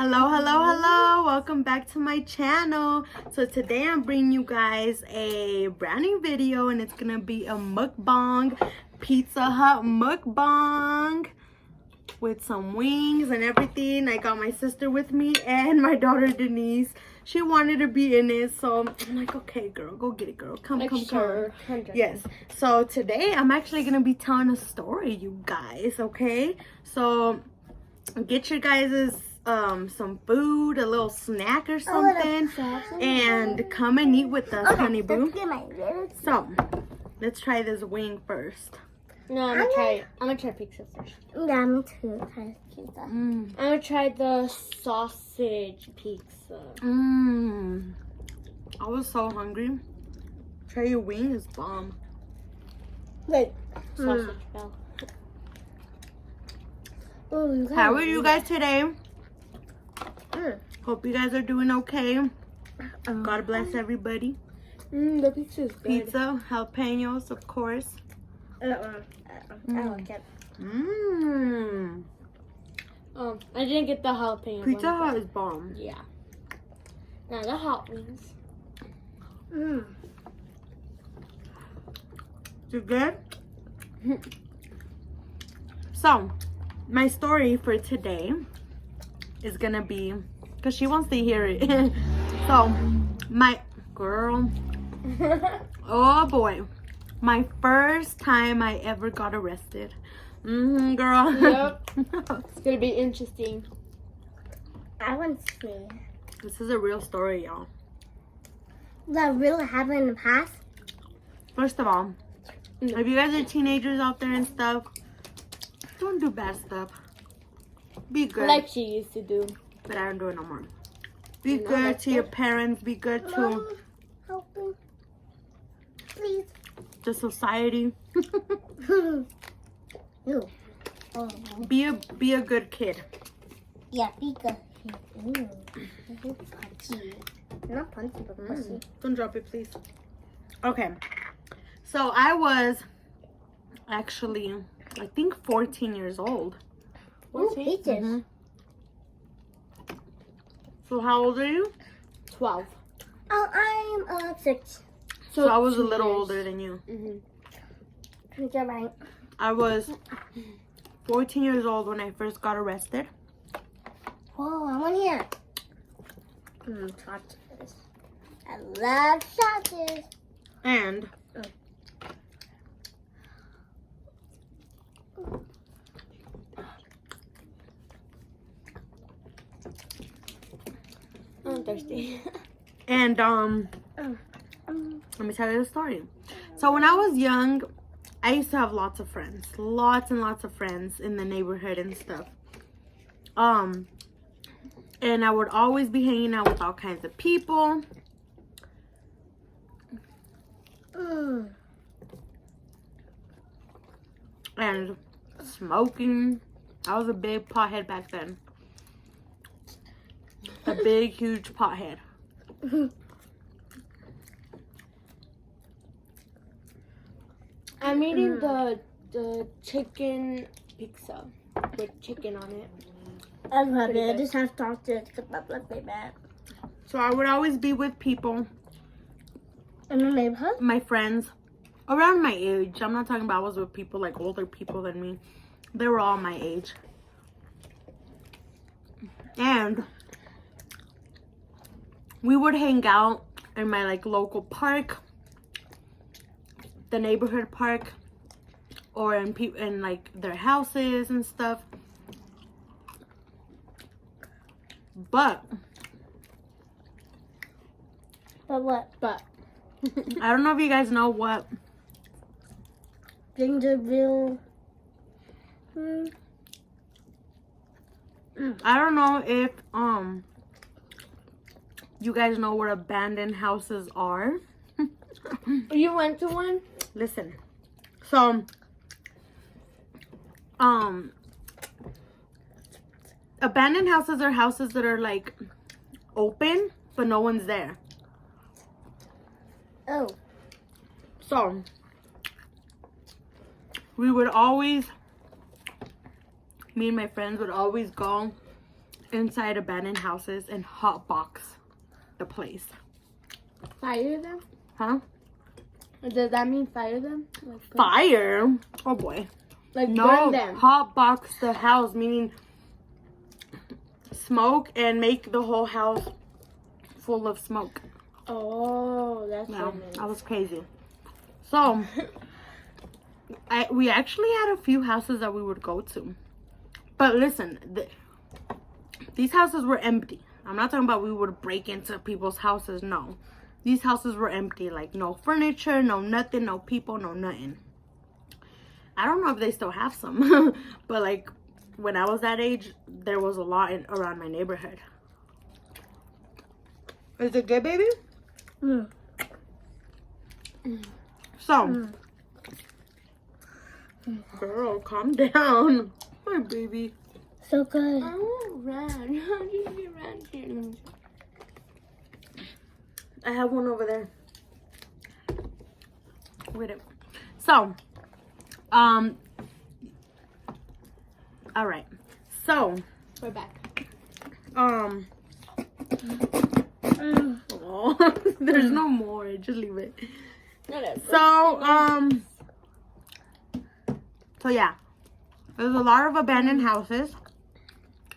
Hello, hello, hello. Welcome back to my channel. So today I'm bringing you guys a brand new video and it's gonna be a mukbang, Pizza Hut mukbang with some wings and everything. I got my sister with me and my daughter Denise. She wanted to be in it, so I'm like, okay, girl, go get it, girl. Come. Yes. So today I'm actually gonna be telling a story, you guys. Okay. So get your guys's some food, a little snack or something, and come and eat with us, honey boo. So let's try this wing first. No, I'm gonna try pizza first. Yeah, me too. Try pizza. I'm gonna try the sausage pizza. I was so hungry. Try your wing is bomb. Wait, sausage bell. How are you guys today? Hope you guys are doing okay. God bless everybody. The pizza is good. Pizza, jalapenos, of course. I like it. I didn't get the jalapeno. Pizza Hut is bomb. Yeah. Now the hot wings. Is it good? So, my story for today is gonna be, because she wants to hear it. So, my girl, oh boy, my first time I ever got arrested. Girl. Yep. It's gonna be interesting. I want to see. This is a real story, y'all. That really happened in the past? First of all, if you guys are teenagers out there and stuff, don't do bad stuff. Be good. Like she used to do. But I don't do it no more. Be good to your parents. Be good to Mom, help me. Please. the society. Ew. Oh. Be a good kid. Yeah, be good. Ooh. Punchy. Not punchy, but pussy. Don't drop it, please. Okay. So I was actually, I think 14 years old. Ooh, peaches. So how old are you? 12. Oh, I'm 6. So I was a 2 little years. older than you. You're right. I was 14 years old when I first got arrested. Whoa, I want here. Sausages. I love sausages. And I'm thirsty. and let me tell you the story. So when I was young, I used to have lots of friends. Lots and lots of friends in the neighborhood and stuff. And I would always be hanging out with all kinds of people. And smoking. I was a big pothead back then. A big, huge pothead. I'm eating the chicken pizza with chicken on it. I love Pretty it. I good. just have sausages because my blood way bad. So I would always be with people, In the neighborhood? my friends, around my age. I'm not talking about I was with people like older people than me. They were all my age. And we would hang out in my like local park, the neighborhood park, or in like their houses and stuff. But What? But I don't know if you guys know what Gingerville. I don't know if you guys know what abandoned houses are. you went to one? Listen. So abandoned houses are houses that are like open but no one's there. Oh. So we would always, me and my friends would always go inside abandoned houses and hotbox the place. Fire them? Huh? Does that mean fire them? Like, Fire? Oh boy. like No, burn them? hotbox the house, meaning smoke and make the whole house full of smoke. Oh, that's Yeah, what it means. I was crazy. So, we actually had a few houses that we would go to. But listen, these houses were empty. I'm not talking about we would break into people's houses, no. These houses were empty, like no furniture, no nothing, no people, no nothing. I don't know if they still have some, but like when I was that age, there was a lot around my neighborhood. Is it good, baby? Mm. So, girl, calm down. My baby. So good. I won't run. How did you get around here? Let me see. I have one over there. Wait. So, all right. So, We're back. oh, there's no more. Just leave it. No, that's So yeah, there's a lot of abandoned houses,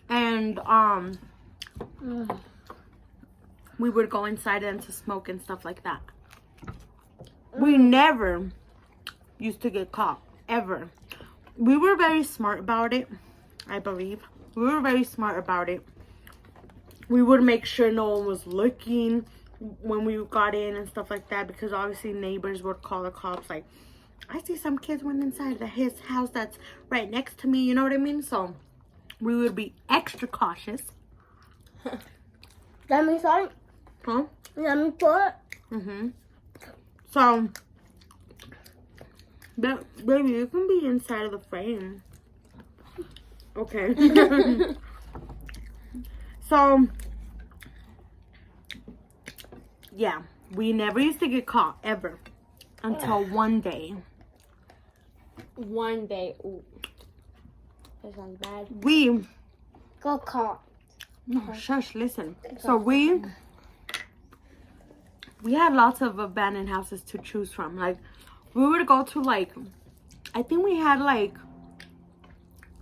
and we would go inside them to smoke and stuff like that. We never used to get caught, ever. We were very smart about it, I believe. We were very smart about it. We would make sure no one was looking when we got in and stuff like that, because obviously neighbors would call the cops like, I see some kids went inside his house that's right next to me, you know what I mean? So we would be extra cautious. Let me start. Huh? Let me put. So, baby, you can be inside of the frame. Okay. So, yeah, we never used to get caught, ever. Until one day. one day. Ooh. That sounds bad. We, Go caught. no, shush, listen. So we had lots of abandoned houses to choose from. Like, we would go to like, I think we had like,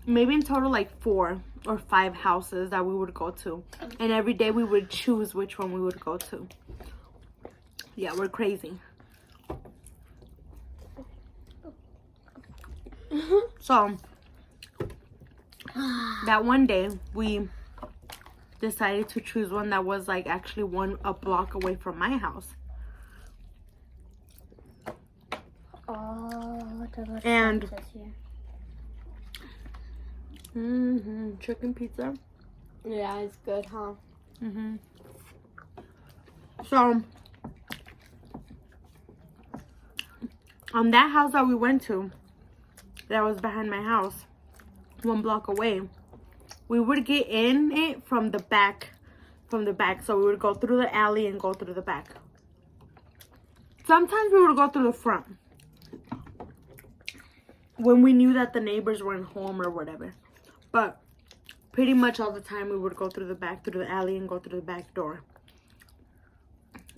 maybe in total like 4 or 5 houses that we would go to. And every day we would choose which one we would go to. Yeah, we're crazy. So, that one day we decided to choose one that was like actually a block away from my house. Oh, And here. Chicken pizza. Yeah, it's good, huh? So, on that house that we went to, that was behind my house, 1 block away, we would get in it from the back. So we would go through the alley and go through the back. Sometimes we would go through the front when we knew that the neighbors weren't home or whatever. But pretty much all the time we would go through the back, through the alley, and go through the back door.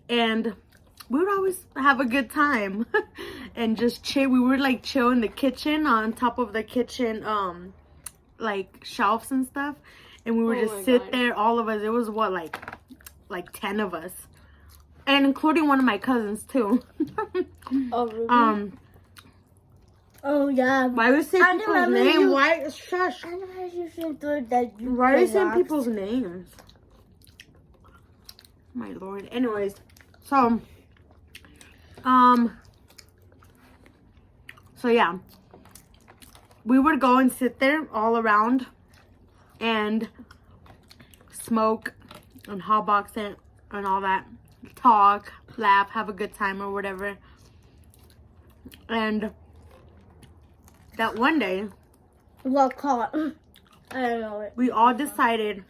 And we would always have a good time and just chill. We would like chill in the kitchen, on top of the kitchen like shelves and stuff, and we would just sit there, all of us. It was what, like 10 of us, and including one of my cousins too. Oh, really? Oh yeah. Why are you saying people's names? Why? Shush. I know you should do that. Why are you saying people's names? My lord. Anyways, so yeah, we would go and sit there all around and smoke and hotbox it and all that, talk, laugh, have a good time or whatever. And that one day, Got caught. I don't know it. we all decided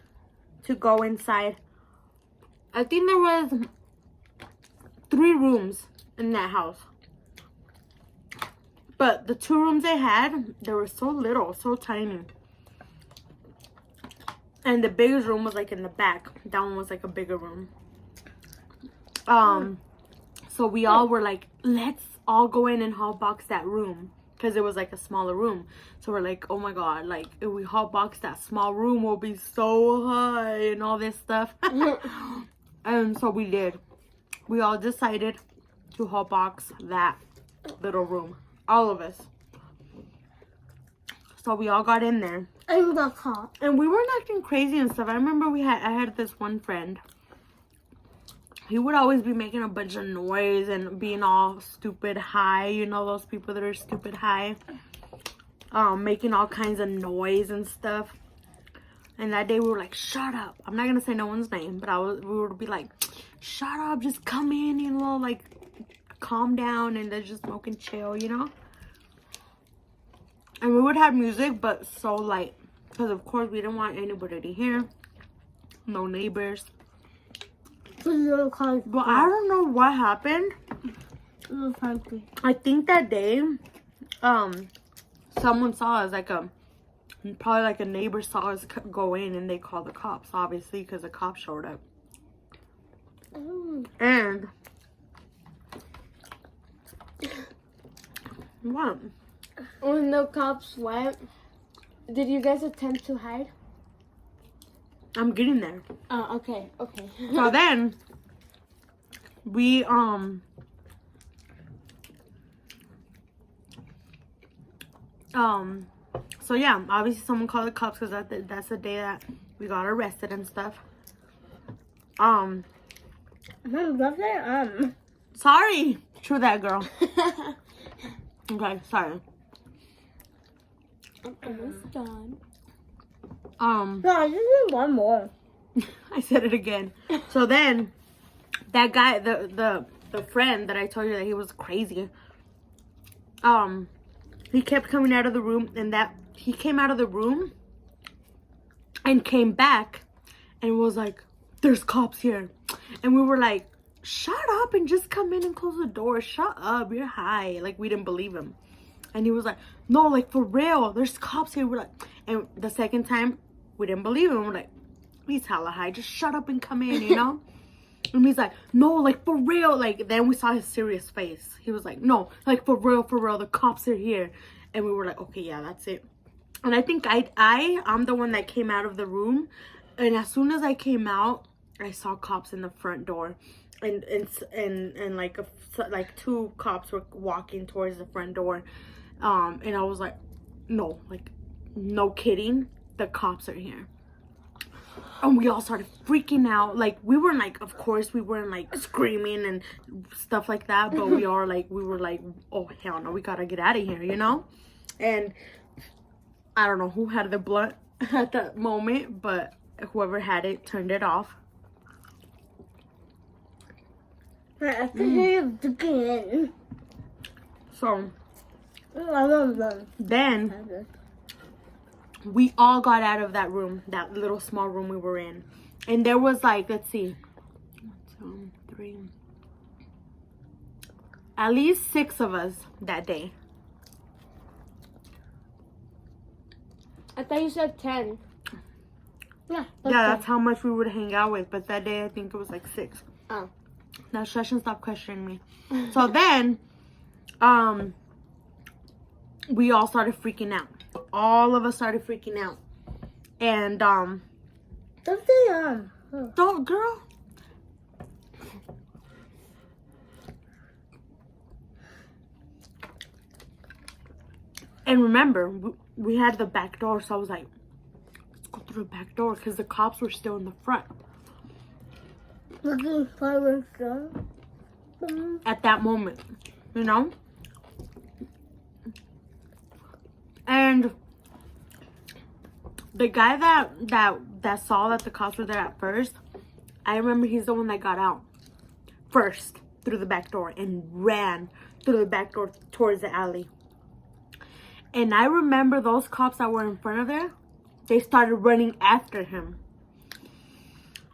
to go inside. I think there was 3 rooms in that house. But the 2 rooms they had, they were so little, so tiny. And the biggest room was like in the back. That one was like a bigger room. So we all were like, let's all go in and hotbox that room. Because it was like a smaller room. So we're like, oh my god, like if we hotbox that small room, we'll be so high and all this stuff. And so we did. We all decided to hotbox that little room. All of us. So we all got in there. And the cop. And we weren't acting crazy and stuff. I remember I had this one friend. He would always be making a bunch of noise and being all stupid high. You know those people that are stupid high? Making all kinds of noise and stuff. And that day we were like, shut up. I'm not going to say no one's name. But we would be like, shut up. Just come in, you know, like calm down. And then just smoke and chill, you know? And we would have music, but so light. Because of course we didn't want anybody to hear. No neighbors. But I don't know what happened. I think that day, someone saw us, probably like a neighbor saw us go in, and they called the cops, obviously, because the cops showed up. And what? When the cops went, did you guys attempt to hide? I'm getting there. Oh, okay. So then we so yeah, obviously someone called the cops because that's the day that we got arrested and stuff. Sorry. True that, girl. Okay, sorry. I'm almost done. No, I just need one more. I said it again. So then that guy, the friend that I told you that he was crazy, he kept coming out of the room, and he came out of the room and came back and was like, there's cops here. And we were like, shut up and just come in and close the door. Shut up, you're high. Like, we didn't believe him. And he was like, no, like, for real, there's cops here. We're like, and the second time, we didn't believe him. We're like, he's hella high. Just shut up and come in, you know? And he's like, no, like, for real. Like, then we saw his serious face. He was like, no, like, for real, the cops are here. And we were like, okay, yeah, that's it. And I think I'm the one that came out of the room. And as soon as I came out, I saw cops in the front door. And like two cops were walking towards the front door. And I was like, no, like, no kidding, the cops are here. And we all started freaking out. Like, we weren't like, of course we weren't like screaming and stuff like that, but we were like, oh hell no, we gotta get out of here, you know? And I don't know who had the blunt at that moment, but whoever had it turned it off. I can hear you again. So then we all got out of that room, that little small room we were in. And there was like, let's see, 1, 2, 3, at least 6 of us that day. I thought you said 10. Yeah, That's how much we would hang out with. But that day, I think it was like 6. Oh. Now shush and stop questioning me. So then, we all started freaking out. All of us started freaking out. And, don't say, don't, girl. And remember, we had the back door, so I was like, let's go through the back door, because the cops were still in the front. looking forward to At that moment, you know? And the guy that saw that the cops were there at first, I remember he's the one that got out first through the back door and ran through the back door towards the alley. And I remember those cops that were in front of there, they started running after him.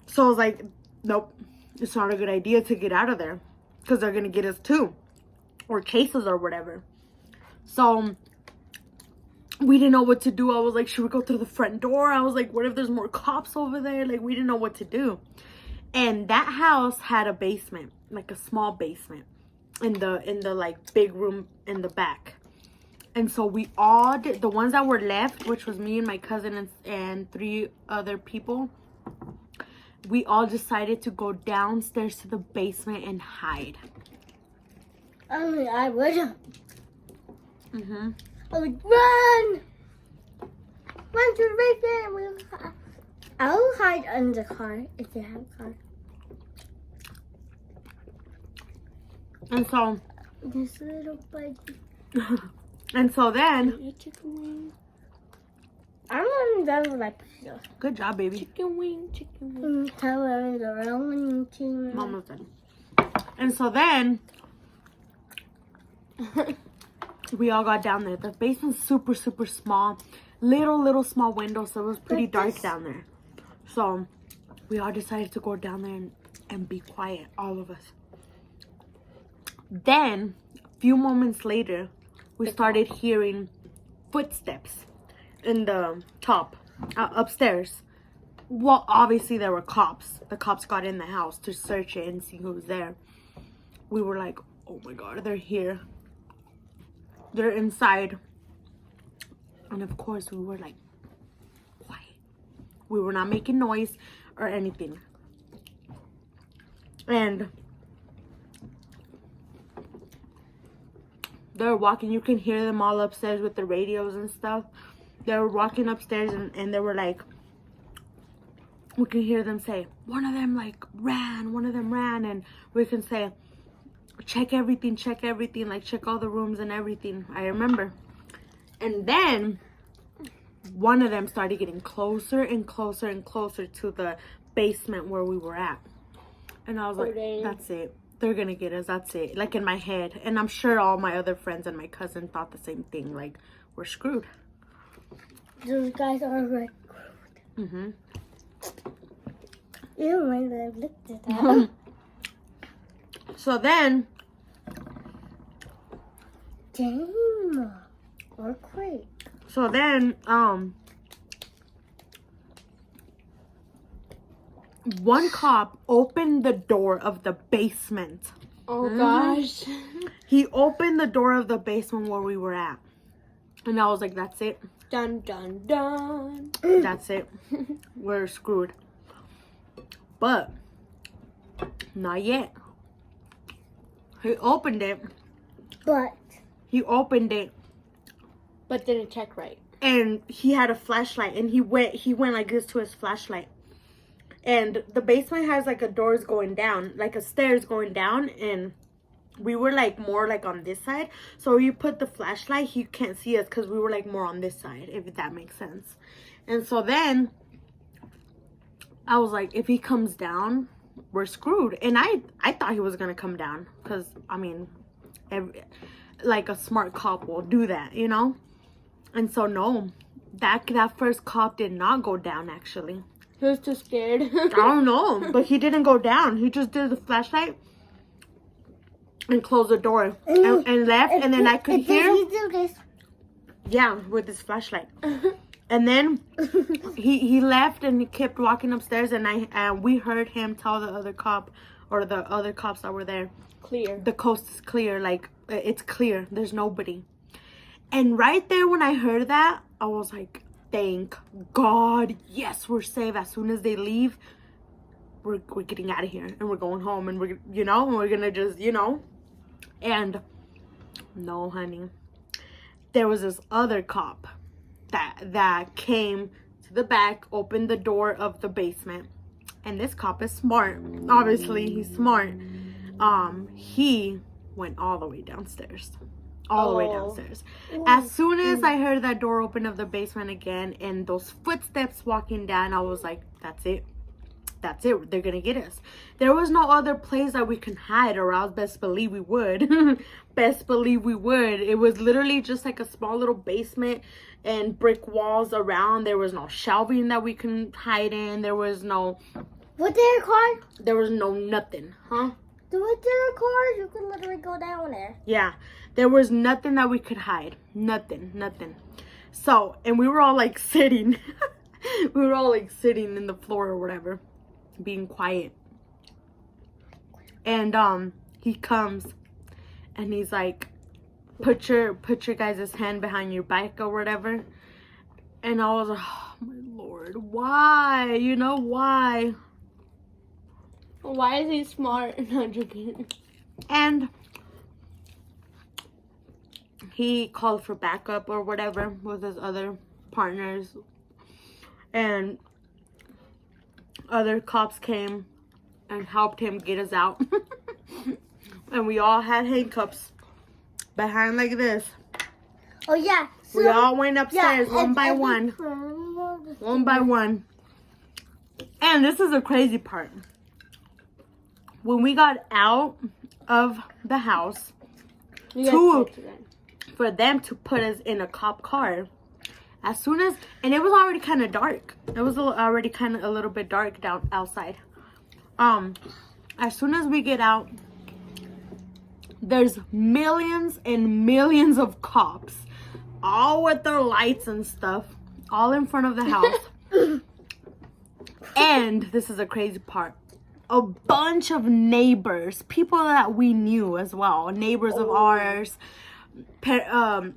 So I was like, nope, it's not a good idea to get out of there, because they're going to get us too, or chase us or whatever. So we didn't know what to do. I was like, should we go through the front door? I was like, what if there's more cops over there? Like, we didn't know what to do. And that house had a basement, like a small basement in the like big room in the back. And so we all did, the ones that were left, which was me and my cousin and 3 other people, we all decided to go downstairs to the basement and hide. Only I would. Mm-hmm. I would run! Run to the basement! I'll hide under the car if they have a car. And so... This little baby. And so then... Eat chicken wing. I'm running down with my pizza. Good job, baby. Chicken wing, chicken wing. Tell her the Roman team. Almost done. And so then... we all got down there. The basement's super, super small. Little small windows, so it was pretty dark down there. So we all decided to go down there and be quiet, all of us. Then, a few moments later, we started hearing footsteps in the top, upstairs. Well, obviously there were cops. The cops got in the house to search it and see who was there. We were like, oh my God, they're here. They're inside. And of course, we were like, quiet. We were not making noise or anything. And they were walking. You can hear them all upstairs with the radios and stuff. They were walking upstairs and they were like, we can hear them say, one of them ran. And we can say, check everything, like check all the rooms and everything. I remember. And then one of them started getting closer and closer and closer to the basement where we were at. And I was like, that's it. They're gonna get us. That's it. Like in my head. And I'm sure all my other friends and my cousin thought the same thing. Like, we're screwed. Those guys are recruited. Mm-hmm. You might have looked at that. So then... Damn. Or quick. So then, one cop opened the door of the basement. Oh gosh. He opened the door of the basement where we were at. And I was like, that's it. Dun dun dun. That's it. We're screwed. But, not yet. He opened it. But But didn't check right. And he had a flashlight, and he went like this to his flashlight. And the basement has like a doors going down, like a stairs going down, and we were like more like on this side. So you put the flashlight, he can't see us because we were like more on this side, if that makes sense. And so then I was like, if he comes down, we're screwed. And I thought he was gonna come down because I mean, like a smart cop will do that, you know. And so no, that first cop did not go down. Actually, He was too scared. I don't know, but he didn't go down. He just did the flashlight and closed the door and left. And then I could hear, He do this. yeah, with his flashlight. And then he left and he kept walking upstairs, and we heard him tell the other cop or the other cops that were there, Clear. the coast is clear, like it's clear, there's nobody. And right there when I heard that, I was like, thank God, yes, we're safe. As soon as they leave, we're getting out of here and we're going home, and we're gonna just, and no, honey, there was this other cop that came to the back, opened the door of the basement, and this cop is smart. Obviously, he's smart. He went all the way downstairs. All the way downstairs. As soon as I heard that door open of the basement again and those footsteps walking down, I was like, that's it. That's it. They're gonna get us. There was no other place that we can hide, or else best believe we would. Best believe we would. It was literally just like a small little basement and brick walls around. There was no shelving that we can hide in. There was no... Was there a car? There was no nothing. Huh? Was there a car? You could literally go down there. Yeah. There was nothing that we could hide. Nothing. So, and we were all like sitting. We were all like sitting in the floor or whatever, being quiet. And he comes and he's like, put your guys' hand behind your back or whatever. And I was like, oh my Lord, why? You know, why? Why is he smart? No, I'm joking. And he called for backup or whatever with his other partners. And other cops came and helped him get us out. And we all had handcuffs behind like this. Oh yeah. So, We all went upstairs one by one. one. One by one. And this is the crazy part. When we got out of the house, for them to put us in a cop car, as soon as, and it was already kind of dark. It was already kind of a little bit dark down outside. As soon as we get out, there's millions and millions of cops, all with their lights and stuff, all in front of the house. And this is a crazy part. A bunch of neighbors, people that we knew as well, neighbors of ours,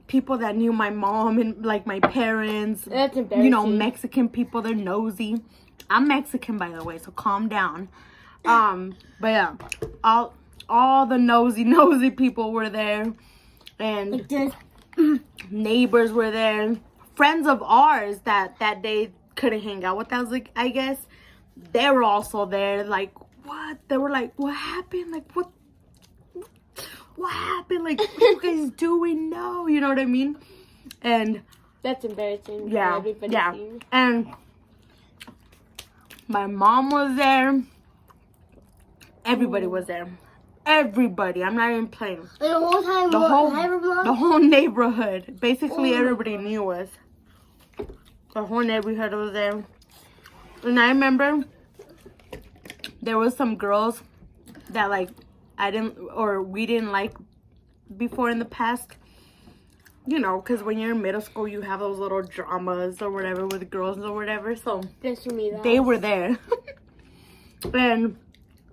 people that knew my mom and like my parents. That's embarrassing. You know, Mexican people, they're nosy. I'm Mexican, by the way, so calm down. But yeah, all the nosy people were there, and neighbors were there. Friends of ours that day couldn't hang out with us, like, I guess, they were also there. Like, what? They were like, what happened? Like, what happened? Like, what you guys doing? No, you know what I mean? And that's embarrassing. Yeah, yeah. Seen. And my mom was there. Everybody was there. Everybody. I'm not even playing. And the whole time, the whole neighborhood. Basically, everybody knew us. The whole neighborhood was there. And I remember there was some girls that like we didn't like before in the past. You know, because when you're in middle school, you have those little dramas or whatever with girls or whatever. So they were there. And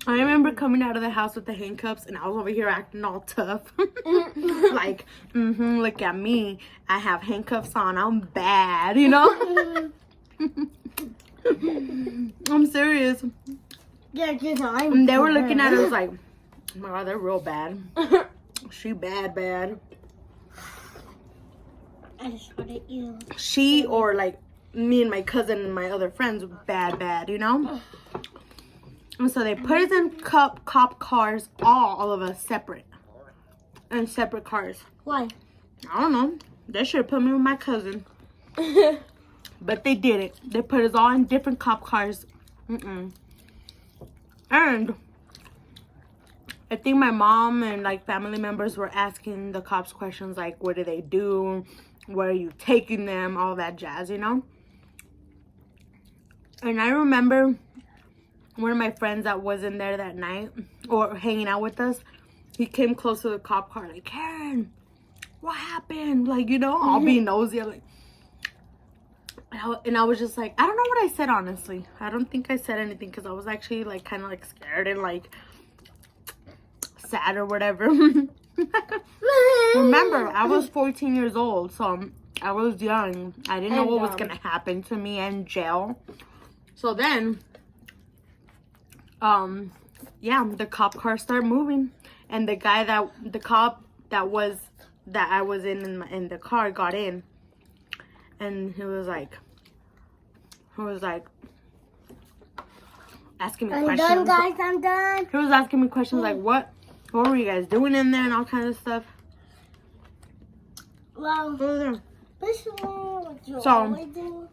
I remember coming out of the house with the handcuffs, and I was over here acting all tough. Like, look at me. I have handcuffs on. I'm bad, you know? I'm serious. Yeah, and they were looking at us like, oh my God, they're real bad. She bad. I just want to eat. She, or like me and my cousin and my other friends, bad, you know? And so they put us in cop cars, all of us separate. In separate cars. Why? I don't know. They should have put me with my cousin. But they didn't. They put us all in different cop cars. And I think my mom and like family members were asking the cops questions like, what do they do? Where are you taking them? All that jazz, you know? And I remember one of my friends that was in there that night, or hanging out with us, he came close to the cop car like, Karen, what happened? Like, you know, all being nosy. Like, and I was just like, I don't know what I said, honestly. I don't think I said anything because I was actually like kind of like scared and like sad or whatever. Remember, I was 14 years old, so I was young. I didn't know what was gonna happen to me in jail. So then, yeah, the cop car started moving, and the cop that I was in the car got in, and he was like asking me questions. I'm done, guys. I'm done. He was asking me questions like, what were you guys doing in there and all kinds of stuff. Well, this is what you always do.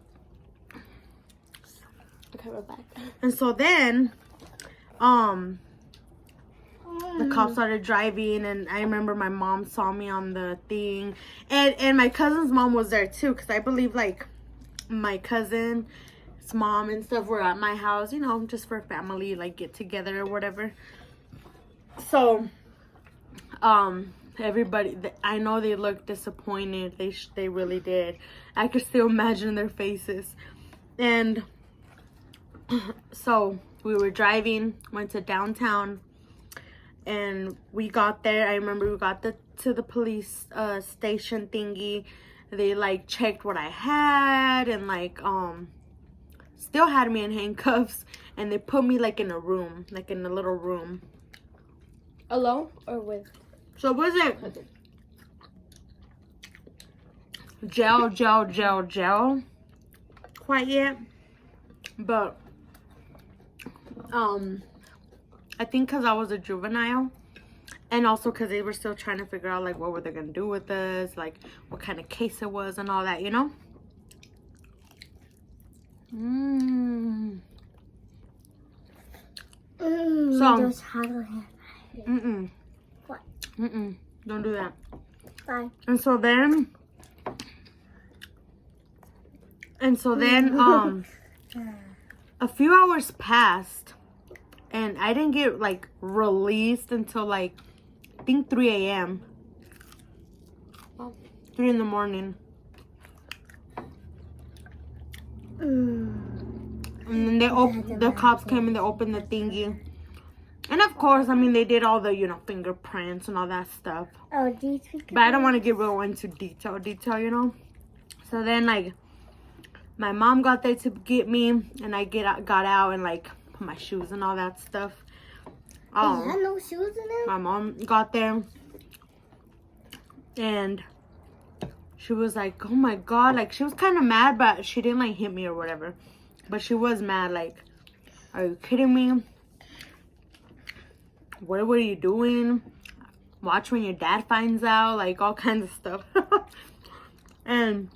Okay, we're back. And so then, the cops started driving, and I remember my mom saw me on the thing, and my cousin's mom was there too, because I believe like my cousin's mom and stuff were at my house, you know, just for family like get together or whatever. So everybody, I know they looked disappointed. They really did. I could still imagine their faces. And so we were driving, went to downtown, and we got there. I remember we got to the police station thingy. They like checked what I had and like still had me in handcuffs, and they put me like in a room, like in a little room. Alone or with? So was it jail quite yet, but I think because I was a juvenile, and also because they were still trying to figure out like what were they gonna do with us, like what kind of case it was and all that, you know. So What? Don't do that. Bye. And so then a few hours passed, and I didn't get like released until like I think 3 a.m. 3 in the morning. And then the cops came and they opened the thingy. And of course, I mean, they did all the, you know, fingerprints and all that stuff. Oh, these but I don't want to get real into detail, you know. So then, like, my mom got there to get me, and I got out and like put my shoes and all that stuff. I had no shoes in it. My mom got there, and she was like, "Oh my god!" Like, she was kind of mad, but she didn't like hit me or whatever. But she was mad. Like, are you kidding me? What were you doing? Watch when your dad finds out. Like, all kinds of stuff. And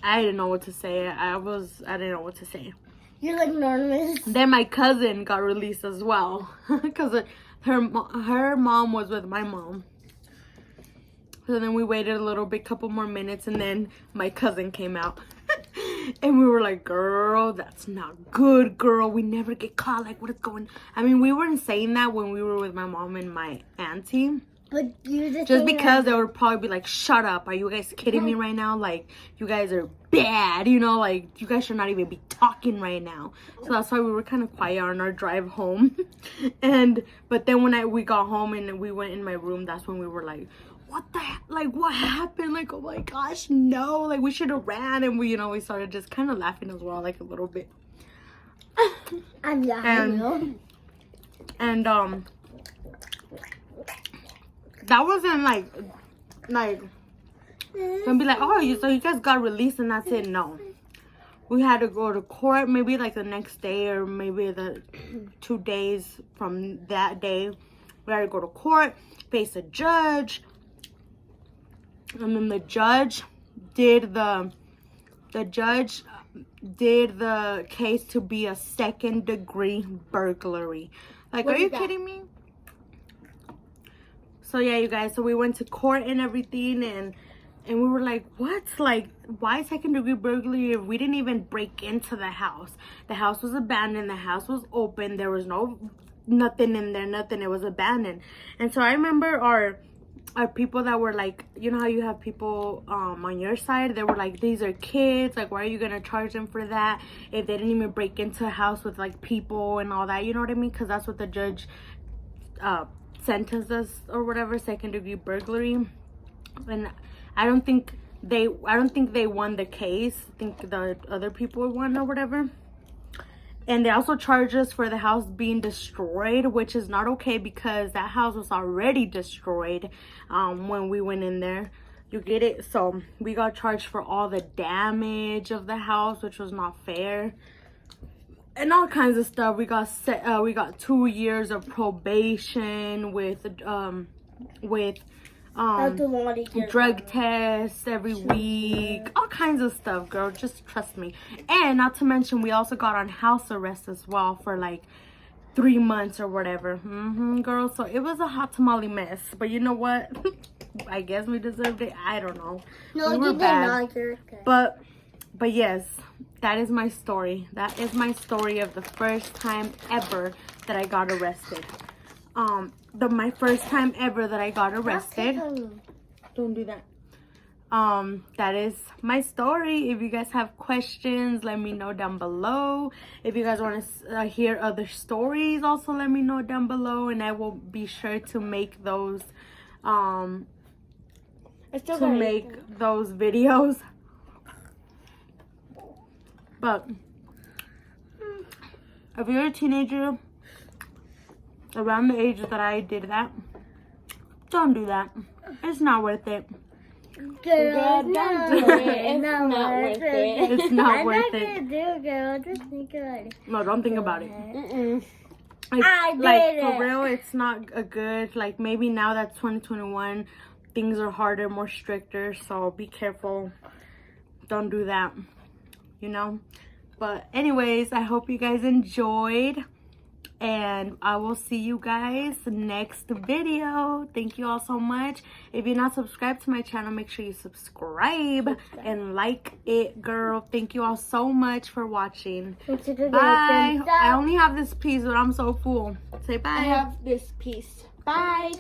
I didn't know what to say. I didn't know what to say. You're like nervous. Then my cousin got released as well. Because her mom was with my mom. So then we waited a little bit, couple more minutes, and then my cousin came out. And we were like, girl, that's not good, girl. We never get caught. Like, what is going on? I mean, we weren't saying that when we were with my mom and my auntie. But you just because they would probably be like, shut up. Are you guys kidding me right now? Like, you guys are bad, you know? Like, you guys should not even be talking right now. So that's why we were kind of quiet on our drive home. But then when we got home and we went in my room, that's when we were like, what the heck? Like, what happened? Like, oh my gosh, no. Like, we should have ran. And we, you know, we started just kind of laughing as well, like a little bit. I'm laughing. And that wasn't like don't be like, oh, so you guys got released and that's it. No, we had to go to court maybe like the next day, or maybe the 2 days from that day. We had to go to court, face a judge, and then the judge did the case to be a 2nd-degree burglary. Like, are you kidding me? So yeah, you guys, so we went to court and everything, and we were like, what? Like, why 2nd-degree burglary if we didn't even break into the house? The house was abandoned, the house was open, there was nothing in there, nothing, it was abandoned. And so I remember our people that were like, you know how you have people on your side, they were like, these are kids, like, why are you gonna charge them for that if they didn't even break into a house with like people and all that, you know what I mean? Because that's what the judge sentenced us or whatever, 2nd-degree burglary. And I don't think they won the case. I think the other people won or whatever. And they also charged us for the house being destroyed, which is not okay because that house was already destroyed when we went in there. You get it? So we got charged for all the damage of the house, which was not fair. And all kinds of stuff. We got 2 years of probation with drug tests every week, all kinds of stuff, girl. Just trust me. And not to mention, we also got on house arrest as well for like 3 months or whatever. Girl. So it was a hot tamale mess. But you know what? I guess we deserved it. I don't know. No, we were you did not. You're okay. But yes, that is my story. That is my story of the first time ever that I got arrested. my first time ever that I got arrested. Don't do that. That is my story. If you guys have questions, let me know down below. If you guys want to hear other stories, also let me know down below, and I will be sure to make those those videos. But if you're a teenager around the age that I did that, don't do that. It's not worth it. Girl, don't do it. It's not worth it. It's not worth I'm not it. gonna do, girl. Just think about it. No, don't think about it. Mm-mm. I did Like, it. for real, it's not a good, like, maybe now that's 2021, things are harder, more stricter, so be careful. Don't do that, you know? But anyways, I hope you guys enjoyed, and I will see you guys next video. Thank you all so much. If you're not subscribed to my channel, make sure you subscribe and like it, girl. Thank you all so much for watching. Bye. I only have this piece, but I'm so full. Say bye. I have this piece. Bye.